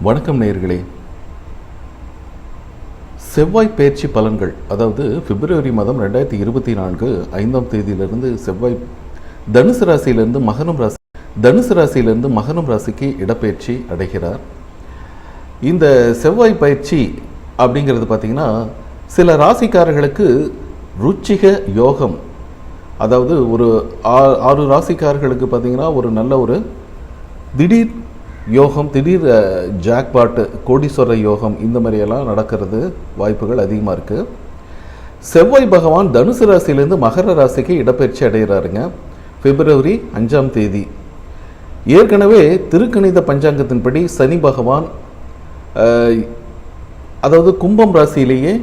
வணக்கம் நேயர்களே. செவ்வாய் பெயர்ச்சி பலன்கள், அதாவது பிப்ரவரி மாதம் 2024 5ஆம் தேதியிலிருந்து செவ்வாய் தனுசு ராசியிலிருந்து மகரம் ராசிக்கு இடப்பெயர்ச்சி அடைகிறார். இந்த செவ்வாய் பயிற்சி அப்படிங்கிறது பார்த்திங்கன்னா சில ராசிக்காரர்களுக்கு ருச்சிக யோகம், அதாவது ஒரு 6 ராசிக்காரர்களுக்கு பார்த்திங்கன்னா ஒரு நல்ல ஒரு திடீர் யோகம், திடீர் ஜாக்பாட்டு, கோடீஸ்வர யோகம், இந்த மாதிரியெல்லாம் நடக்கிறது வாய்ப்புகள் அதிகமாக இருக்குது. செவ்வாய் பகவான் தனுசு ராசியிலேருந்து மகர ராசிக்கு இடப்பெயர்ச்சி அடைகிறாருங்க பிப்ரவரி 5ஆம் தேதி. ஏற்கனவே திருக்கணித பஞ்சாங்கத்தின்படி சனி பகவான் அதாவது கும்பம் ராசியிலேயே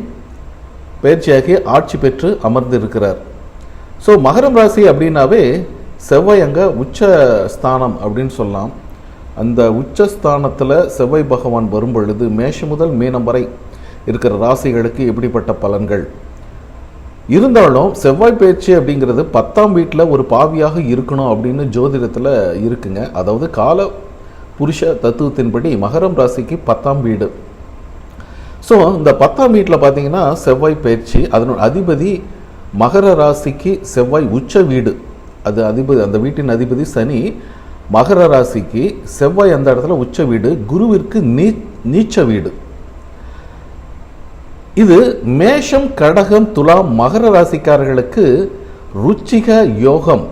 பயிற்சியாகி ஆட்சி பெற்று அமர்ந்திருக்கிறார். ஸோ மகரம் ராசி அப்படின்னாவே செவ்வாய் அங்கே உச்ச ஸ்தானம் அப்படின்னு சொல்லலாம். அந்த உச்சஸ்தானத்தில் செவ்வாய் பகவான் வரும் பொழுது மேஷம் முதல் மீனம் வரை இருக்கிற ராசிகளுக்கு எப்படிப்பட்ட பலன்கள் இருந்தாலும், செவ்வாய் பயிற்சி அப்படிங்கிறது 10ஆம் வீட்டில் ஒரு பாவியாக இருக்கணும் அப்படின்னு ஜோதிடத்தில் இருக்குங்க. அதாவது கால புருஷ தத்துவத்தின்படி மகரம் ராசிக்கு 10ஆம் வீடு. ஸோ இந்த 10ஆம் வீட்டில் பார்த்தீங்கன்னா செவ்வாய் பயிற்சி, அதனோட அதிபதி மகர ராசிக்கு செவ்வாய் உச்ச வீடு, அது அதிபதி, அந்த வீட்டின் அதிபதி சனி. மகர ராசிக்கு செவ்வாய் அந்த இடத்துல உச்ச வீடு, குருவிற்கு நீச்ச வீடு. இது மேஷம், கடகம், துலாம், மகர ராசிக்காரர்களுக்கு ருச்சிக யோகம்,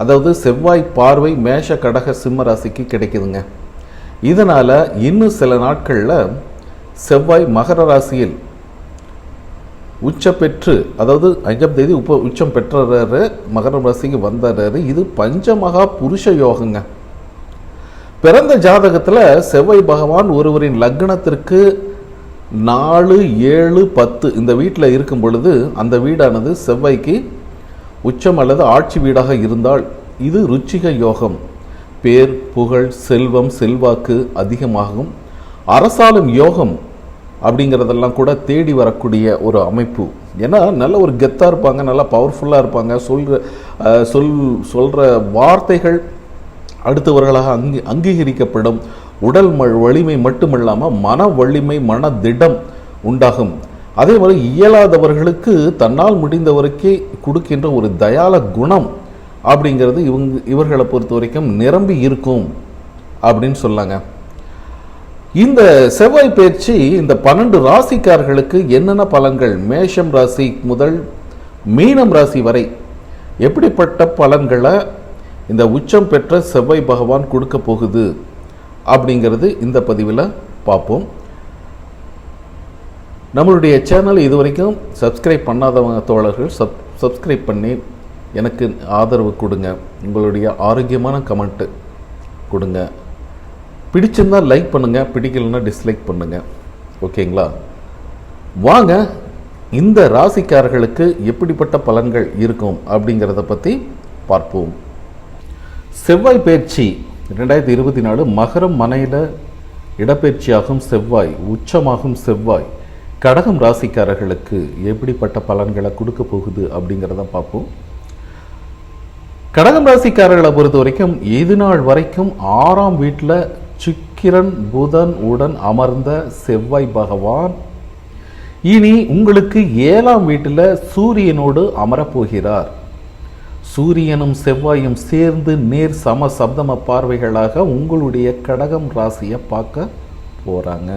அதாவது செவ்வாய் பார்வை மேஷ கடக சிம்ம ராசிக்கு கிடைக்குதுங்க. இதனால் இன்னும் சில நாட்களில் செவ்வாய் மகர ராசியில் உச்ச பெற்று, அதாவது 5ஆம் தேதி உச்சம் பெற்றாரு, மகர ராசிக்கு வந்தாரு. இது பஞ்சமகா புருஷ யோகங்க. பிறந்த ஜாதகத்தில் செவ்வாய் பகவான் ஒருவரின் லக்னத்திற்கு 4, 7, 10 இந்த வீட்டில் இருக்கும் பொழுது அந்த வீடானது செவ்வாய்க்கு உச்சம் அல்லது ஆட்சி வீடாக இருந்தால் இது ருச்சிக யோகம். பேர், புகழ், செல்வம், செல்வாக்கு அதிகமாகும். அரசாளும் யோகம் அப்படிங்கிறதெல்லாம் கூட தேடி வரக்கூடிய ஒரு அமைப்பு. ஏன்னா நல்ல ஒரு கெத்தாக இருப்பாங்க, நல்லா பவர்ஃபுல்லாக இருப்பாங்க. சொல்கிற வார்த்தைகள் அடுத்தவர்களாக அங்கீகரிக்கப்படும். உடல் வலிமை மட்டுமில்லாமல் மன வலிமை, மன திடம் உண்டாகும். அதே மாதிரி இயலாதவர்களுக்கு தன்னால் முடிந்தவரைக்கே கொடுக்கின்ற ஒரு தயால குணம் அப்படிங்கிறது இவர்களை பொறுத்த வரைக்கும் நிரம்பி இருக்கும் அப்படின்னு சொல்லாங்க. இந்த செவ்வாய் பயிற்சி இந்த 12 ராசிக்காரர்களுக்கு என்னென்ன பலன்கள், மேஷம் ராசி முதல் மீனம் ராசி வரை எப்படிப்பட்ட பலன்களை இந்த உச்சம் பெற்ற செவ்வாய் பகவான் கொடுக்க போகுது அப்படிங்கிறது இந்த பதிவில் பார்ப்போம். நம்மளுடைய சேனல் இது வரைக்கும் சப்ஸ்கிரைப் பண்ணாதவங்க தோழர்கள் சப்ஸ்கிரைப் பண்ணி எனக்கு ஆதரவு கொடுங்க. உங்களுடைய ஆரோக்கியமான கமெண்ட்டு கொடுங்க. பிடிச்சிருந்தால் லைக் பண்ணுங்கள், பிடிக்கலன்னா டிஸ்லைக் பண்ணுங்கள். ஓகேங்களா? வாங்க இந்த ராசிக்காரர்களுக்கு எப்படிப்பட்ட பலன்கள் இருக்கும் அப்படிங்கிறத பற்றி பார்ப்போம். செவ்வாய் பயிற்சி 2024 மகரம் மனையில் இடப்பெயர்ச்சியாகும் செவ்வாய், உச்சமாகும் செவ்வாய் கடகம் ராசிக்காரர்களுக்கு எப்படிப்பட்ட பலன்களை கொடுக்க போகுது அப்படிங்கிறத பார்ப்போம். கடகம் ராசிக்காரர்களை பொறுத்த வரைக்கும் இது நாள் வரைக்கும் 6ஆம் வீட்டில் சுக்கிரன் புதன் உடன் அமர்ந்த செவ்வாய் பகவான் இனி உங்களுக்கு 7ஆம் வீட்டில் சூரியனோடு அமரப்போகிறார். சூரியனும் செவ்வாயும் சேர்ந்து நேர் சம சப்தம பார்வைகளாக உங்களுடைய கடகம் ராசியை பார்க்க போறாங்க.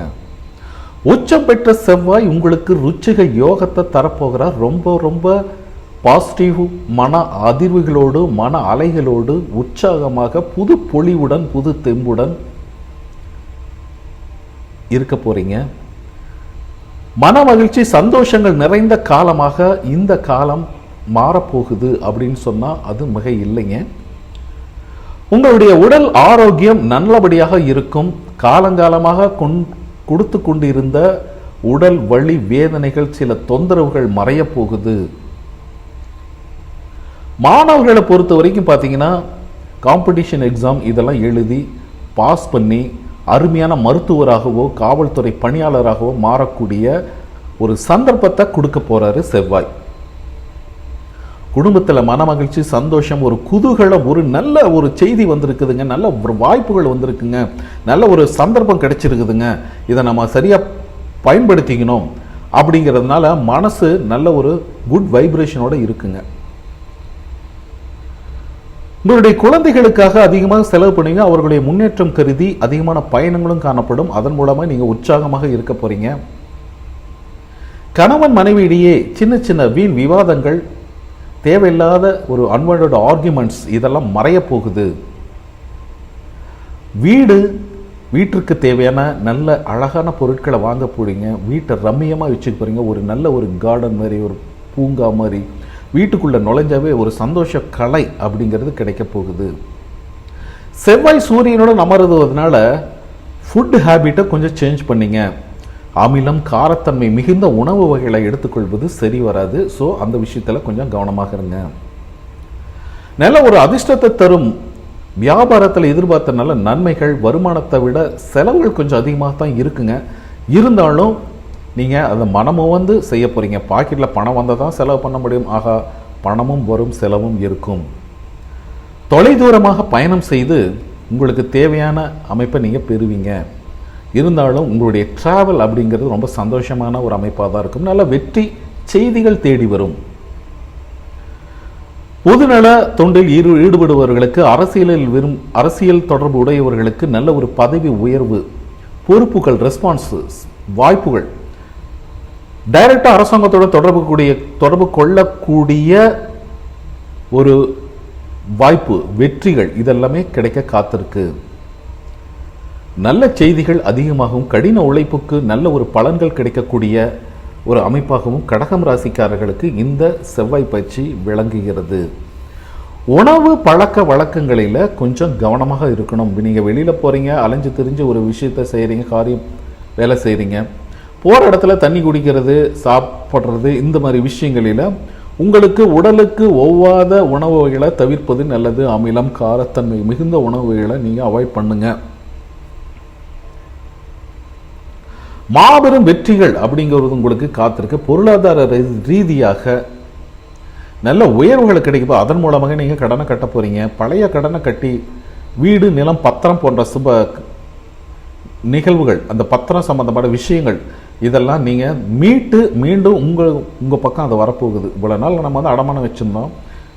உச்சம் பெற்ற செவ்வாய் உங்களுக்கு ருச்சிக யோகத்தை தரப்போகிறார். ரொம்ப ரொம்ப பாசிட்டிவ் மன அதிர்வுகளோடு, மன அலைகளோடு, உற்சாகமாக, புது பொலிவுடன், புது தெம்புடன் இருக்க போறீங்க. மன மகிழ்ச்சி, சந்தோஷங்கள் நிறைந்த காலமாக இந்த காலம் மாறப்போகுது அப்படின்னு சொன்னா அது மிக இல்லைங்க. உங்களுடைய உடல் ஆரோக்கியம் நல்லபடியாக இருக்கும். காலங்காலமாக கொடுத்து கொண்டிருந்த உடல் வலி, வேதனைகள், சில தொந்தரவுகள் மறைய போகுது. மாணவர்களை பொறுத்த வரைக்கும் பார்த்தீங்கன்னா காம்படிஷன் எக்ஸாம் இதெல்லாம் எழுதி பாஸ் பண்ணி அருமையான மருத்துவராகவோ காவல்துறை பணியாளராகவோ மாறக்கூடிய ஒரு சந்தர்ப்பத்தை கொடுக்க போறாரு செவ்வாய். குடும்பத்தில் மனமகிழ்ச்சி, சந்தோஷம், ஒரு குதூகலம், ஒரு நல்ல ஒரு செய்தி வந்திருக்குதுங்க, நல்ல ஒரு வாய்ப்புகள் வந்திருக்குங்க, நல்ல ஒரு சந்தர்ப்பம் கிடைச்சிருக்குதுங்க, இதை நம்ம சரியாக பயன்படுத்திக்கணும் அப்படிங்கிறதுனால மனசு நல்ல ஒரு குட் வைப்ரேஷனோட இருக்குங்க. உங்களுடைய குழந்தைகளுக்காக அதிகமாக செலவு பண்ணுவீங்க. அவர்களுடைய முன்னேற்றம் கருதி அதிகமான பயணங்களும் காணப்படும். அதன் மூலமாக நீங்கள் உற்சாகமாக இருக்க போறீங்க. கணவன் மனைவியிடையே சின்ன சின்ன வீண் விவாதங்கள், தேவையில்லாத ஒரு அன்வான்டட் ஆர்குமெண்ட்ஸ் இதெல்லாம் மறைய போகுது. வீட்டிற்கு தேவையான நல்ல அழகான பொருட்களை வாங்க போறீங்க. வீட்டை ரம்மியமாக வச்சுக்க போறீங்க. ஒரு நல்ல ஒரு கார்டன் மாதிரி, ஒரு பூங்கா மாதிரி வீட்டுக்குள்ளே நுழைஞ்சாவே ஒரு சந்தோஷ கலை அப்படிங்கிறது கிடைக்க போகுது. செவ்வாய் சூரியனோட அமர்வதனால ஃபுட் ஹேபிட்டை கொஞ்சம் சேஞ்ச் பண்ணிங்க. அமிலம், காரத்தன்மை மிகுந்த உணவு வகைகளை எடுத்துக்கொள்வது சரி வராது. ஸோ அந்த விஷயத்தில் கொஞ்சம் கவனமாக இருங்க. நல்ல ஒரு அதிர்ஷ்டத்தை தரும் வியாபாரத்தில் எதிர்பார்த்த நல்ல நன்மைகள், வருமானத்தை விட செலவுகள் கொஞ்சம் அதிகமாக தான் இருக்குங்க. இருந்தாலும் நீங்கள் அதை மனமும் செய்ய போகிறீங்க. பாக்கெட்டில் பணம் வந்தால் தான் செலவு பண்ண முடியும். ஆகா, பணமும் வரும், செலவும் இருக்கும். தொலைதூரமாக பயணம் செய்து உங்களுக்கு தேவையான அமைப்பை நீங்கள் பெறுவீங்க. இருந்தாலும் உங்களுடைய ட்ராவல் அப்படிங்கிறது ரொம்ப சந்தோஷமான ஒரு அமைப்பாக தான் இருக்கும். நல்ல வெற்றி செய்திகள் தேடி வரும். பொதுநல தொண்டில் ஈடுபடுபவர்களுக்கு, அரசியல் தொடர்பு உடையவர்களுக்கு நல்ல ஒரு பதவி உயர்வு, பொறுப்புகள், ரெஸ்பான்சஸ், வாய்ப்புகள், டைரக்டாக அரசாங்கத்தோட தொடர்பு கொள்ளக்கூடிய ஒரு வாய்ப்பு, வெற்றிகள் இதெல்லாமே கிடைக்க காத்திருக்கு. நல்ல செய்திகள் அதிகமாகவும், கடின உழைப்புக்கு நல்ல ஒரு பலன்கள் கிடைக்கக்கூடிய ஒரு அமைப்பாகவும் கடகம் ராசிக்காரர்களுக்கு இந்த செவ்வாய் பயிற்சி விளங்குகிறது. உணவு பழக்க வழக்கங்களில் கொஞ்சம் கவனமாக இருக்கணும். நீங்கள் வெளியில் போகிறீங்க, அலைஞ்சு திரிஞ்சு ஒரு விஷயத்தை செய்கிறீங்க, வேலை செய்கிறீங்க, போகிற இடத்துல தண்ணி குடிக்கிறது, சாப்பிட்றது, இந்த மாதிரி விஷயங்களில் உங்களுக்கு உடலுக்கு ஒவ்வாத உணவு வகைகளை தவிர்ப்பது நல்லது. அமிலம், காரத்தன்மை மிகுந்த உணவு வகைகளை நீங்கள் அவாய்ட் பண்ணுங்க. மாபெரும் வெற்றிகள் அப்படிங்கிறது உங்களுக்கு காத்திருக்கு. பொருளாதார ரீதியாக நல்ல உயர்வுகளை கிடைக்கும். அதன் மூலமாக நீங்கள் கடனை கட்ட போகிறீங்க. பழைய கடனை கட்டி வீடு, நிலம், பத்திரம் போன்ற சுப நிகழ்வுகள், அந்த பத்திரம் சம்பந்தமான விஷயங்கள் இதெல்லாம் நீங்கள் மீண்டும் உங்கள் பக்கம் அது வரப்போகுது. இவ்வளோ நாள் நம்ம அடமானம் வச்சுருந்தோம்,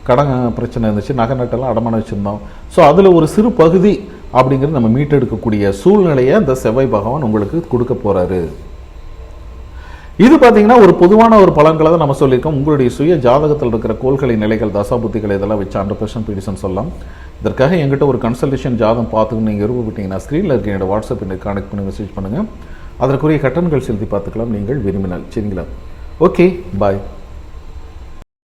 கடன் பிரச்சனை இருந்துச்சு, நகை நட்டெல்லாம் அடமானம் வச்சுருந்தோம். ஸோ அதில் ஒரு சிறு பகுதி அப்படிங்கிறது நம்ம மீட்டெடுக்கக்கூடிய சூழ்நிலையை இந்த செவ்வாய் பகவான் உங்களுக்கு கொடுக்க போகிறாரு. இது பார்த்தீங்கன்னா ஒரு பொதுவான ஒரு பலன்களை தான் நம்ம சொல்லியிருக்கோம். உங்களுடைய சுய ஜாதகத்தில் இருக்கிற கோள்களின் நிலைகள், தசாபுத்திகள் இதெல்லாம் வச்சு 100% ப்ரிடிக்ஷன் சொல்லலாம். இதற்காக எங்கிட்ட ஒரு கன்சல்டேஷன் ஜாதகம் பார்த்துக்கணும் நீங்கள் விருப்பப்பட்டீங்கன்னா ஸ்க்ரீனில் இருக்க என்னோட வாட்ஸ்அப் எனக்கு கான்டெக்ட் பண்ணி மெசேஜ் பண்ணுங்கள். அதற்குரிய கட்டணங்கள் செலுத்தி பார்த்துக்கலாம் நீங்கள் விரும்பினால். சரிங்களா? ஓகே, பாய்.